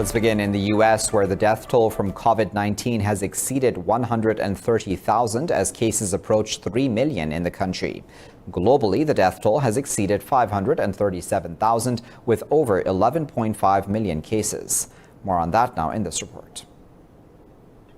Let's begin in the U.S., where the death toll from COVID-19 has exceeded 130,000 as cases approach 3 million in the country. Globally, the death toll has exceeded 537,000 with over 11.5 million cases. More on that now in this report.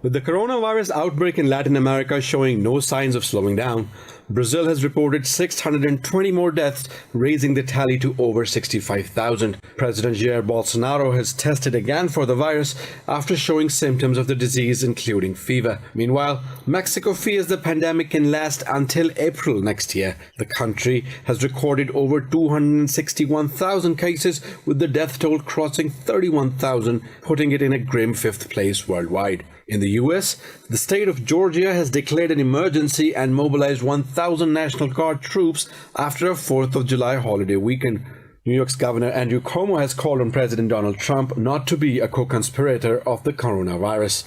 With the coronavirus outbreak in Latin America showing no signs of slowing down, Brazil has reported 620 more deaths, raising the tally to over 65,000. President Jair Bolsonaro has tested again for the virus after showing symptoms of the disease, including fever. Meanwhile, Mexico fears the pandemic can last until April next year. The country has recorded over 261,000 cases, with the death toll crossing 31,000, putting it in a grim fifth place worldwide. In the U.S., the state of Georgia has declared an emergency and mobilized 1,000 National Guard troops after a 4th of July holiday weekend. New York's Governor Andrew Cuomo has called on President Donald Trump not to be a co-conspirator of the coronavirus.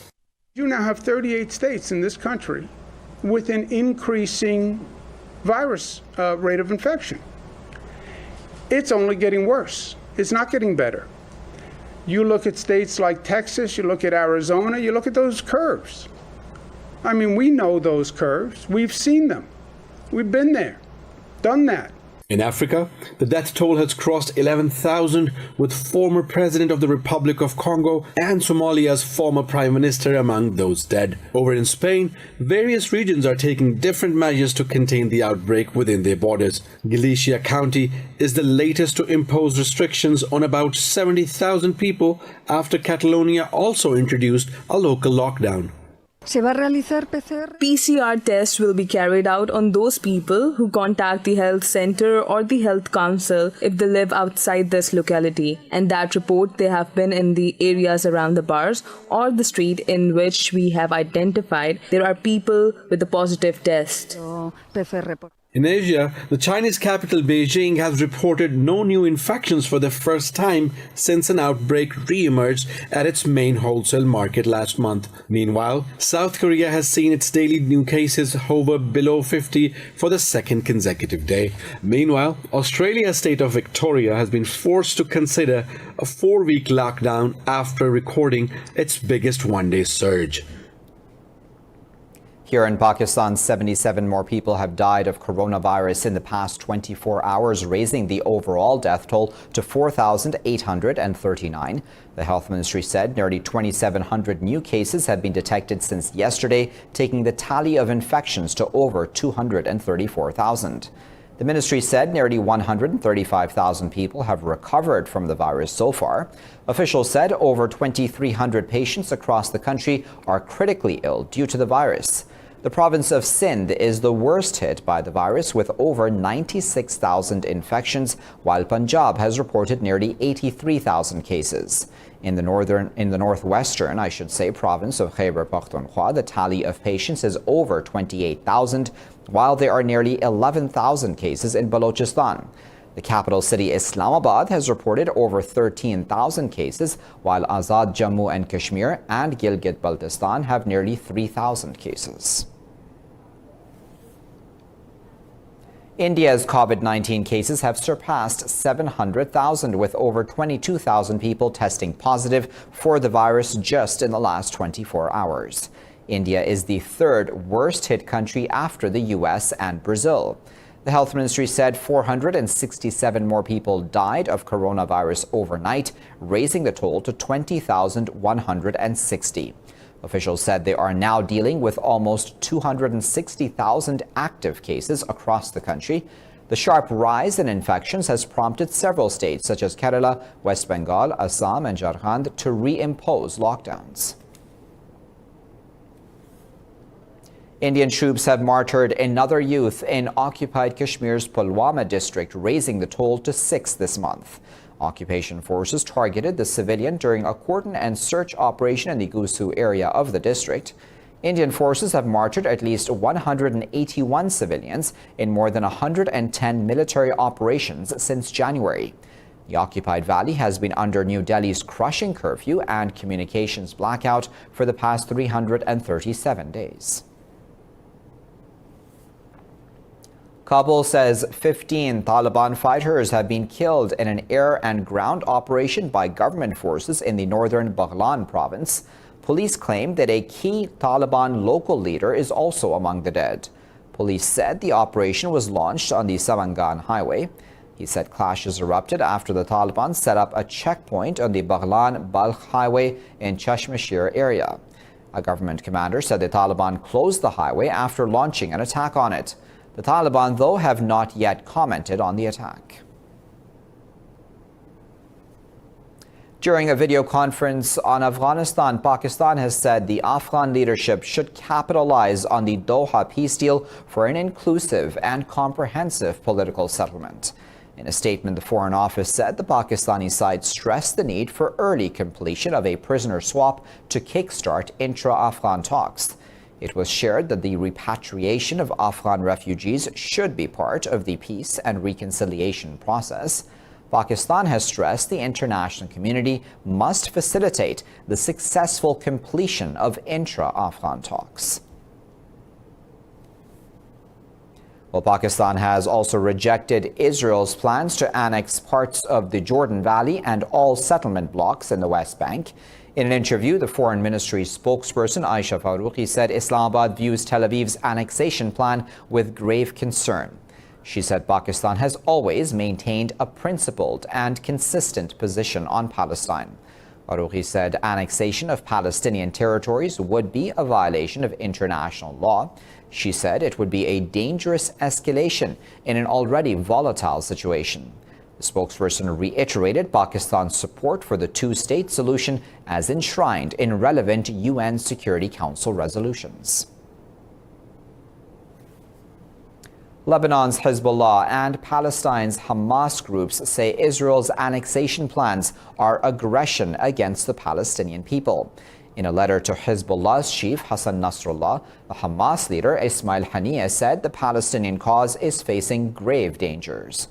You now have 38 states in this country with an increasing virus rate of infection. It's only getting worse. It's not getting better. You look at states like Texas, you look at Arizona, you look at those curves. I mean, we know those curves. We've seen them. We've been there, done that. In Africa, the death toll has crossed 11,000, with former President of the Republic of Congo and Somalia's former Prime Minister among those dead. Over in Spain, various regions are taking different measures to contain the outbreak within their borders. Galicia County is the latest to impose restrictions on about 70,000 people after Catalonia also introduced a local lockdown. PCR tests will be carried out on those people who contact the health center or the health council if they live outside this locality and that report they have been in the areas around the bars or the street in which we have identified there are people with a positive test. In Asia, the Chinese capital Beijing has reported no new infections for the first time since an outbreak re-emerged at its main wholesale market last month. Meanwhile, South Korea has seen its daily new cases hover below 50 for the second consecutive day. Meanwhile, Australia's state of Victoria has been forced to consider a 4-week lockdown after recording its biggest one-day surge. Here in Pakistan, 77 more people have died of coronavirus in the past 24 hours, raising the overall death toll to 4,839. The health ministry said nearly 2,700 new cases have been detected since yesterday, taking the tally of infections to over 234,000. The ministry said nearly 135,000 people have recovered from the virus so far. Officials said over 2,300 patients across the country are critically ill due to the virus. The province of Sindh is the worst hit by the virus with over 96,000 infections, while Punjab has reported nearly 83,000 cases. In the northwestern province of Khyber Pakhtunkhwa, the tally of patients is over 28,000, while there are nearly 11,000 cases in Balochistan. The capital city Islamabad has reported over 13,000 cases, while Azad Jammu and Kashmir and Gilgit-Baltistan have nearly 3,000 cases. India's COVID-19 cases have surpassed 700,000, with over 22,000 people testing positive for the virus just in the last 24 hours. India is the third worst hit country after the US and Brazil. The health ministry said 467 more people died of coronavirus overnight, raising the toll to 20,160. Officials said they are now dealing with almost 260,000 active cases across the country. The sharp rise in infections has prompted several states such as Kerala, West Bengal, Assam and Jharkhand to reimpose lockdowns. Indian troops have martyred another youth in occupied Kashmir's Pulwama district, raising the toll to 6 this month. Occupation forces targeted the civilian during a cordon and search operation in the Gusu area of the district. Indian forces have martyred at least 181 civilians in more than 110 military operations since January. The occupied valley has been under New Delhi's crushing curfew and communications blackout for the past 337 days. Kabul says 15 Taliban fighters have been killed in an air and ground operation by government forces in the northern Baghlan province. Police claim that a key Taliban local leader is also among the dead. Police said the operation was launched on the Samangan highway. He said clashes erupted after the Taliban set up a checkpoint on the Baghlan-Balkh highway in Kashmir area. A government commander said the Taliban closed the highway after launching an attack on it. The Taliban, though, have not yet commented on the attack. During a video conference on Afghanistan, Pakistan has said the Afghan leadership should capitalize on the Doha peace deal for an inclusive and comprehensive political settlement. In a statement, the Foreign Office said the Pakistani side stressed the need for early completion of a prisoner swap to kickstart intra-Afghan talks. It was shared that the repatriation of Afghan refugees should be part of the peace and reconciliation process. Pakistan has stressed the international community must facilitate the successful completion of intra-Afghan talks. Well, Pakistan has also rejected Israel's plans to annex parts of the Jordan Valley and all settlement blocks in the West Bank. In an interview, the Foreign Ministry's spokesperson Aisha Faruqi said Islamabad views Tel Aviv's annexation plan with grave concern. She said Pakistan has always maintained a principled and consistent position on Palestine. Faruqi said annexation of Palestinian territories would be a violation of international law. She said it would be a dangerous escalation in an already volatile situation. The spokesperson reiterated Pakistan's support for the two-state solution as enshrined in relevant UN Security Council resolutions. Lebanon's HEZBOLLAH and Palestine's HAMAS groups say Israel's annexation plans are aggression against the Palestinian people. In a letter to Hezbollah's chief Hassan Nasrallah, the Hamas leader Ismail Haniyeh said the Palestinian cause is facing grave dangers.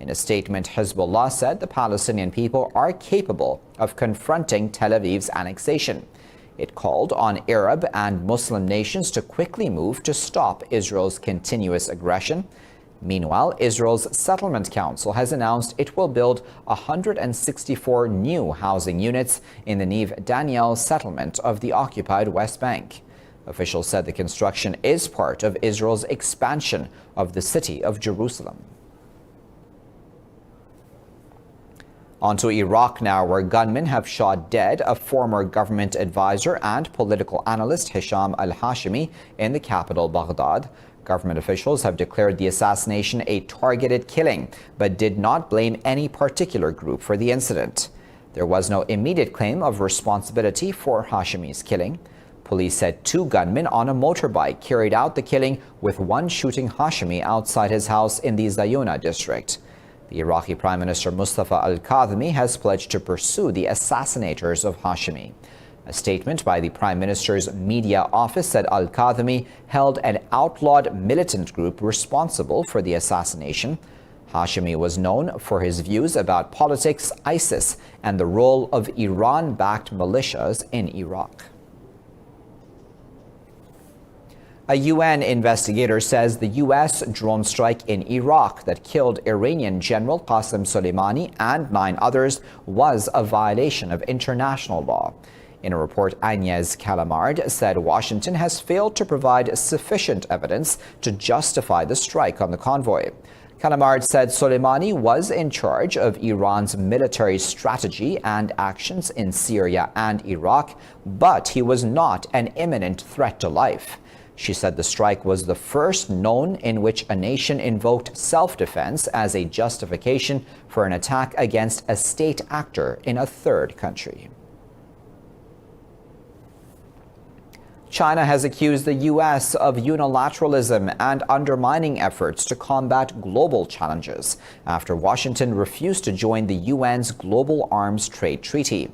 In a statement, Hezbollah said the Palestinian people are capable of confronting Tel Aviv's annexation. It called on Arab and Muslim nations to quickly move to stop Israel's continuous aggression. Meanwhile, Israel's Settlement Council has announced it will build 164 new housing units in the Neve Daniel settlement of the occupied West Bank. Officials said the construction is part of Israel's expansion of the city of Jerusalem. On to Iraq now, where gunmen have shot dead a former government advisor and political analyst Hisham al-Hashimi in the capital Baghdad. Government officials have declared the assassination a targeted killing, but did not blame any particular group for the incident. There was no immediate claim of responsibility for Hashimi's killing. Police said 2 gunmen on a motorbike carried out the killing, with one shooting Hashimi outside his house in the Zayuna district. The Iraqi Prime Minister Mustafa al-Kadhimi has pledged to pursue the assassinators of Hashimi. A statement by the Prime Minister's media office said al-Kadhimi held an outlawed militant group responsible for the assassination. Hashimi was known for his views about politics, ISIS, and the role of Iran-backed militias in Iraq. A UN investigator says the U.S. drone strike in Iraq that killed Iranian General Qasem Soleimani and 9 others was a violation of international law. In a report, Agnes Calamard said Washington has failed to provide sufficient evidence to justify the strike on the convoy. Calamard said Soleimani was in charge of Iran's military strategy and actions in Syria and Iraq, but he was not an imminent threat to life. She said the strike was the first known in which a nation invoked self-defense as a justification for an attack against a state actor in a third country. China has accused the U.S. of unilateralism and undermining efforts to combat global challenges after Washington refused to join the UN's Global Arms Trade Treaty.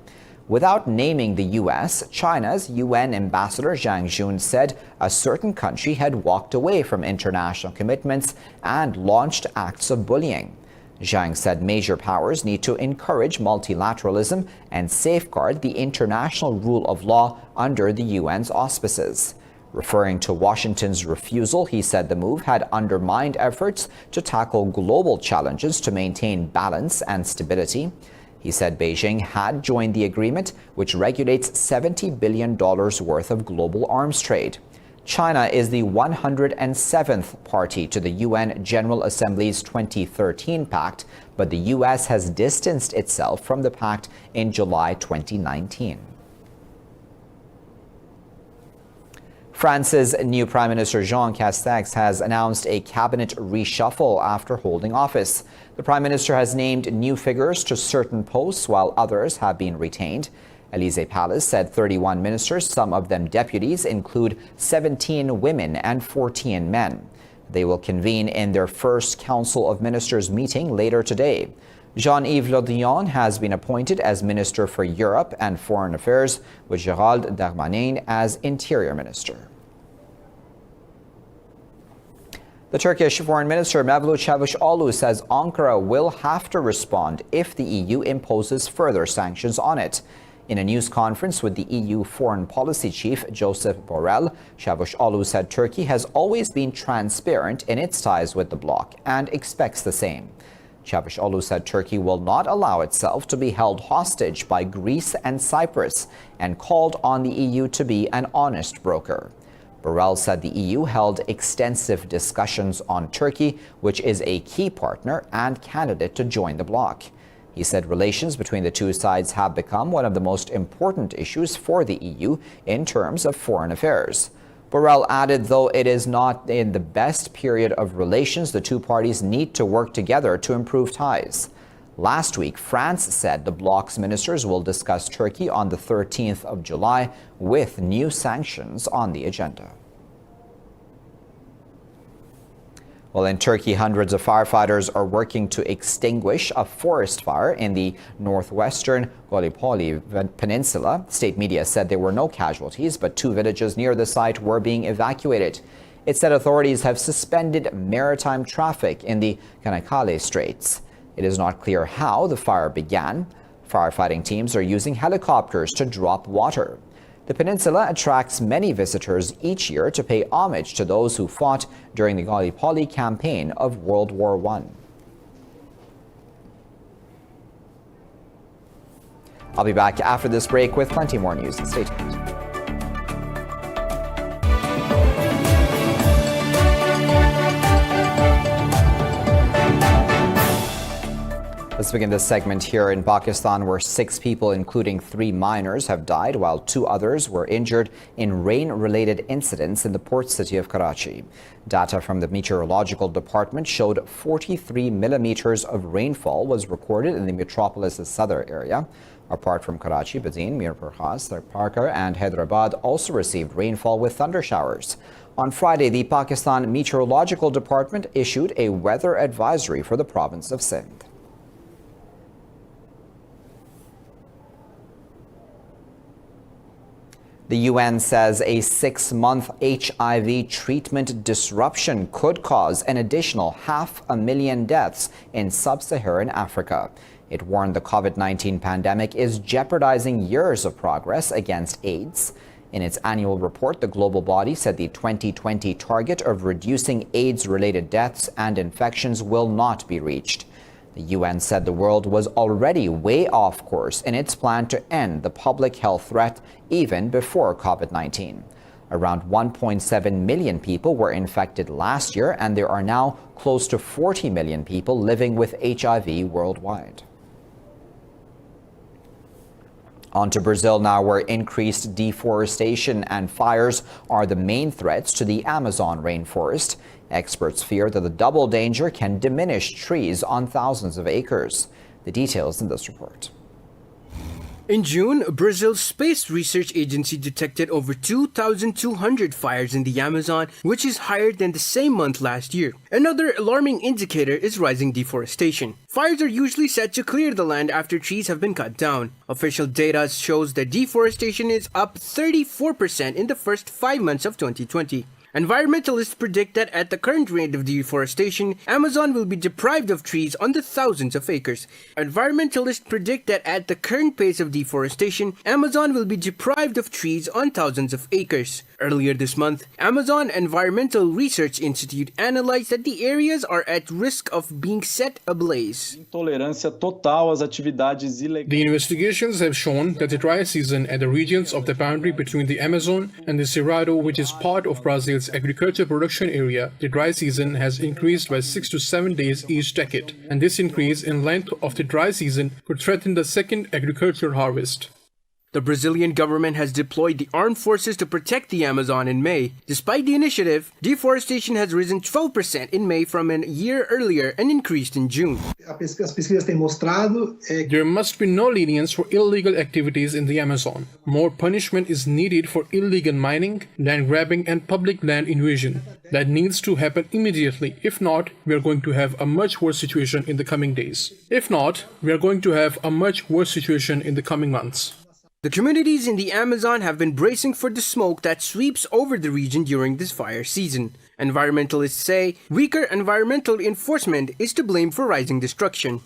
Without naming the U.S., China's UN ambassador Zhang Jun said a certain country had walked away from international commitments and launched acts of bullying. Zhang said major powers need to encourage multilateralism and safeguard the international rule of law under the UN's auspices. Referring to Washington's refusal, he said the move had undermined efforts to tackle global challenges to maintain balance and stability. He said Beijing had joined the agreement, which regulates $70 billion worth of global arms trade. China is the 107th party to the UN General Assembly's 2013 pact, but the U.S. has distanced itself from the pact in July 2019. France's new Prime Minister Jean Castex has announced a cabinet reshuffle after holding office. The Prime Minister has named new figures to certain posts while others have been retained. Élysée Palace said 31 ministers, some of them deputies, include 17 women and 14 men. They will convene in their first Council of Ministers meeting later today. Jean-Yves Le Drian has been appointed as Minister for Europe and Foreign Affairs, with Gérald Darmanin as Interior Minister. The Turkish Foreign Minister Mevlut Çavuşoğlu says Ankara will have to respond if the EU imposes further sanctions on it. In a news conference with the EU Foreign Policy Chief Joseph Borrell, Çavuşoğlu said Turkey has always been transparent in its ties with the bloc and expects the same. Çavuşoğlu said Turkey will not allow itself to be held hostage by Greece and Cyprus and called on the EU to be an honest broker. Borrell said the EU held extensive discussions on Turkey, which is a key partner and candidate to join the bloc. He said relations between the two sides have become one of the most important issues for the EU in terms of foreign affairs. Borrell added, though it is not in the best period of relations, the two parties need to work together to improve ties. Last week, France said the bloc's ministers will discuss Turkey on the 13th of July with new sanctions on the agenda. Well, in Turkey, hundreds of firefighters are working to extinguish a forest fire in the northwestern Gallipoli Peninsula. State media said there were no casualties, but 2 villages near the site were being evacuated. It said authorities have suspended maritime traffic in the Çanakkale Straits. It is not clear how the fire began. Firefighting teams are using helicopters to drop water. The peninsula attracts many visitors each year to pay homage to those who fought during the Gallipoli campaign of World War I. I'll be back after this break with plenty more news. Stay tuned. Let's begin this segment here in Pakistan, where 6 people, including 3 minors, have died, while 2 others were injured in rain-related incidents in the port city of Karachi. Data from the meteorological department showed 43 millimeters of rainfall was recorded in the metropolis's southern area. Apart from Karachi, Badin, Mirpur Khas, Parker and Hyderabad also received rainfall with thunder showers. On Friday, the Pakistan Meteorological Department issued a weather advisory for the province of Sindh. The UN says a 6-month HIV treatment disruption could cause an additional 500,000 deaths in sub-Saharan Africa. It warned the COVID-19 pandemic is jeopardizing years of progress against AIDS. In its annual report, the global body said the 2020 target of reducing AIDS-related deaths and infections will not be reached. The UN said the world was already way off course in its plan to end the public health threat even before COVID-19. Around 1.7 million people were infected last year, and there are now close to 40 million people living with HIV worldwide. On to Brazil now, where increased deforestation and fires are the main threats to the Amazon rainforest. Experts fear that the double danger can diminish trees on thousands of acres. The details in this report. In June, Brazil's Space Research Agency detected over 2,200 fires in the Amazon, which is higher than the same month last year. Another alarming indicator is rising deforestation. Fires are usually set to clear the land after trees have been cut down. Official data shows that deforestation is up 34% in the first 5 months of 2020. Environmentalists predict that at the current rate of deforestation, Amazon will be deprived of trees on the thousands of acres. Environmentalists predict that at the current pace of deforestation, Amazon will be deprived of trees on thousands of acres. Earlier this month, Amazon Environmental Research Institute analyzed that the areas are at risk of being set ablaze. Intolerância total às atividades ilegais. The investigations have shown that the dry season at the regions of the boundary between the Amazon and the Cerrado, which is part of Brazil's agriculture production area, the dry season has increased by 6 to 7 days each decade, and this increase in length of the dry season could threaten the second agricultural harvest. The Brazilian government has deployed the armed forces to protect the Amazon in May. Despite the initiative, deforestation has risen 12% in May from a year earlier and increased in June. There must be no lenience for illegal activities in the Amazon. More punishment is needed for illegal mining, land grabbing, and public land invasion. That needs to happen immediately. If not, we are going to have a much worse situation in the coming days. If not, we are going to have a much worse situation in the coming months. The communities in the Amazon have been bracing for the smoke that sweeps over the region during this fire season. Environmentalists say weaker environmental enforcement is to blame for rising destruction.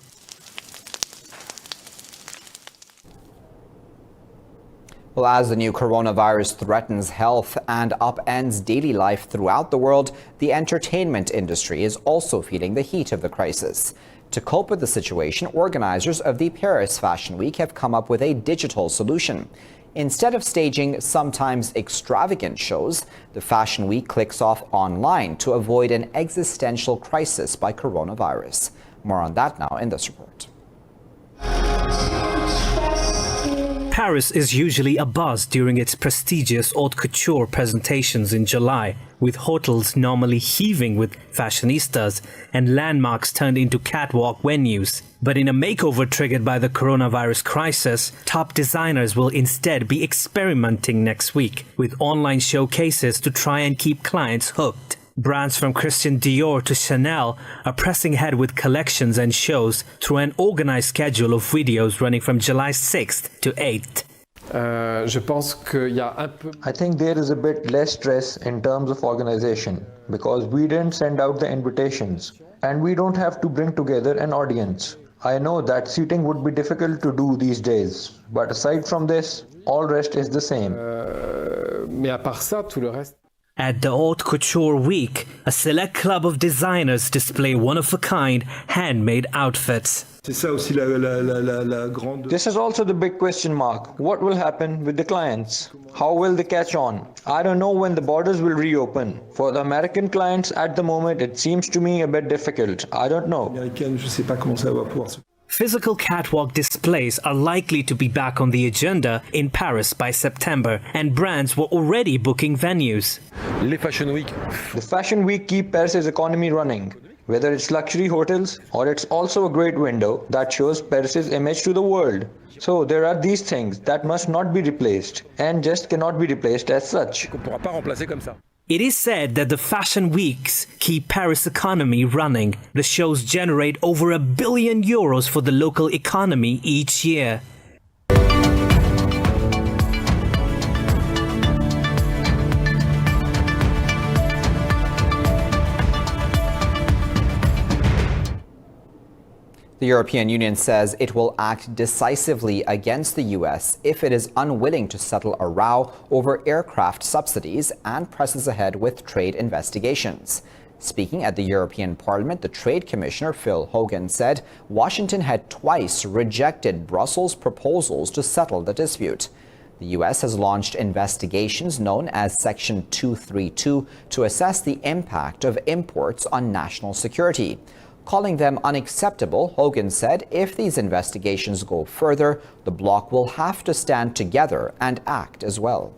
Well, as the new coronavirus threatens health and upends daily life throughout the world, the entertainment industry is also feeling the heat of the crisis. To cope with the situation, organizers of the Paris Fashion Week have come up with a digital solution. Instead of staging sometimes extravagant shows, the Fashion Week clicks off online to avoid an existential crisis by coronavirus. More on that now in this report. Paris is usually abuzz during its prestigious haute couture presentations in July, with hotels normally heaving with fashionistas and landmarks turned into catwalk venues. But in a makeover triggered by the coronavirus crisis, top designers will instead be experimenting next week with online showcases to try and keep clients hooked. Brands from Christian Dior to Chanel are pressing ahead with collections and shows through an organized schedule of videos running from July 6th to 8th. I think there is a bit less stress in terms of organization because we didn't send out the invitations and we don't have to bring together an audience. I know that seating would be difficult to do these days, but aside from this, all rest is the same. At the Haute Couture Week, a select club of designers display one-of-a-kind handmade outfits. This is also the big question mark. What will happen with the clients? How will they catch on? I don't know when the borders will reopen. For the American clients at the moment, it seems to me a bit difficult. I don't know. Physical catwalk displays are likely to be back on the agenda in Paris by September, and brands were already booking venues. The Fashion Week keep Paris' economy running. Whether it's luxury hotels or it's also a great window that shows Paris' image to the world. So there are these things that must not be replaced and just cannot be replaced as such. It is said that the fashion weeks keep Paris' economy running. The shows generate over €1 billion for the local economy each year. The European Union says it will act decisively against the US if it is unwilling to settle a row over aircraft subsidies and presses ahead with trade investigations. Speaking at the European Parliament, the Trade Commissioner Phil Hogan said Washington had twice rejected Brussels' proposals to settle the dispute. The U.S. has launched investigations known as Section 232 to assess the impact of imports on national security. Calling them unacceptable, Hogan said if these investigations go further, the bloc will have to stand together and act as well.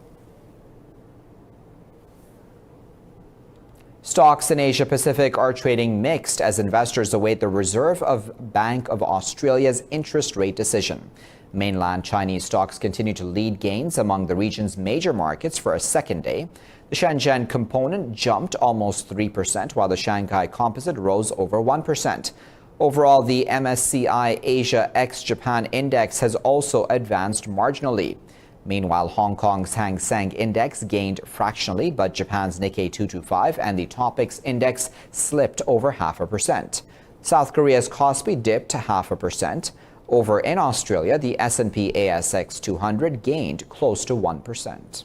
Stocks in Asia Pacific are trading mixed as investors await the Reserve Bank of Australia's interest rate decision. Mainland Chinese stocks continue to lead gains among the region's major markets for a second day. The Shenzhen component jumped almost 3%, while the Shanghai composite rose over 1%. Overall, the MSCI Asia ex-Japan index has also advanced marginally. Meanwhile, Hong Kong's Hang Seng index gained fractionally, but Japan's Nikkei 225 and the Topix index slipped over 0.5%. South Korea's Kospi dipped 0.5%. Over in Australia, the S&P ASX 200 gained close to 1%.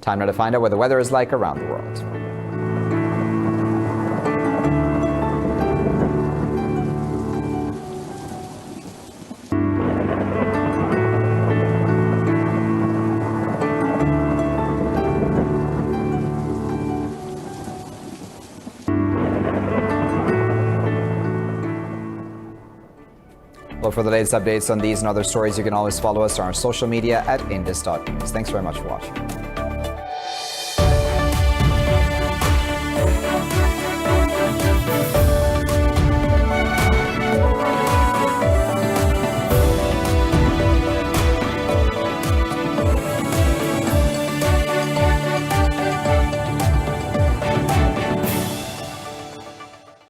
Time now to find out what the weather is like around the world. Well, for the latest updates on these and other stories, you can always follow us on our social media at Indus.News. Thanks very much for watching.